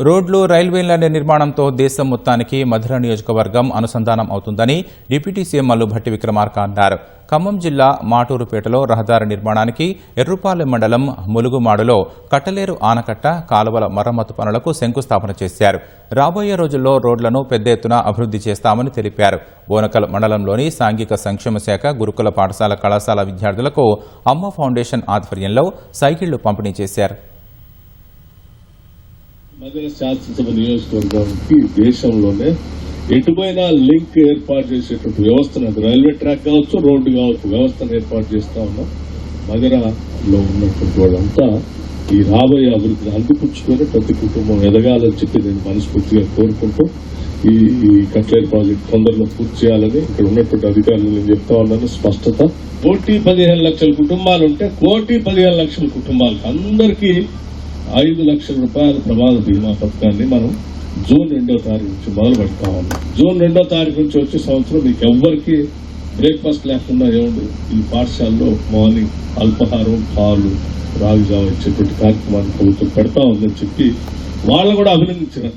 రోడ్లు, రైల్వేల నిర్మాణంతో దేశం మొత్తానికి మధుర నియోజకవర్గం అనుసంధానం అవుతుందని డిప్యూటీ సీఎం మల్లుభట్టి విక్రమార్క అన్నారు. ఖమ్మం జిల్లా మాటూరుపేటలో రహదారి నిర్మాణానికి, ఎర్రుపాలెం మండలం ములుగుమాడులో కట్టలేరు ఆనకట్ట, కాలువల మరమ్మతు పనులకు శంకుస్థాపన చేశారు. రాబోయే రోజుల్లో రోడ్లను పెద్ద ఎత్తున అభివృద్ధి చేస్తామని తెలిపారు. బోనకల్ మండలంలోని సాంఘిక సంక్షేమ శాఖ గురుకుల పాఠశాల, కళాశాల విద్యార్థులకు అమ్మ ఫౌండేషన్ ఆధ్వర్యంలో సైకిళ్లు పంపిణీ చేశారు. మధుర శాసనసభ నియోజకవర్గానికి దేశంలోనే ఎటుపోయినా లింక్ ఏర్పాటు చేసేటువంటి వ్యవస్థను, రైల్వే ట్రాక్ కావచ్చు, రోడ్డు కావచ్చు, వ్యవస్థను ఏర్పాటు చేస్తా ఉన్నాం. మధురలో ఉన్నటువంటి వాళ్ళంతా ఈ రాబోయే అభివృద్ధిని అందిపుచ్చుకొని ప్రతి కుటుంబం ఎదగాలని చెప్పి నేను మనస్ఫూర్తిగా కోరుకుంటూ ఈ కట్లేరు ప్రాజెక్ట్ తొందరలో పూర్తి చేయాలని ఇక్కడ ఉన్నటువంటి అధికారులు నేను చెప్తా ఉన్నాను. స్పష్టత 1,15,00,000 కుటుంబాలు ఉంటే 1,15,00,000 కుటుంబాలకు అందరికీ 5 లక్షల రూపాయల ప్రమాద బీమా పథకాన్ని మనం జూన్ 2వ తారీఖు నుంచి మొదలు పెడతా ఉన్నాం. జూన్ 2వ తారీఖు నుంచి వచ్చే సంవత్సరం మీకు ఎవ్వరికి బ్రేక్ఫాస్ట్ లేకుండా ఏముంది, ఈ పాఠశాలలో మార్నింగ్ అల్పాహారం, పాలు, రాగి జావ ఇచ్చేటువంటి కార్యక్రమాన్ని ప్రభుత్వం పెడతా ఉందని చెప్పి వాళ్ళు కూడా అభినందించారు.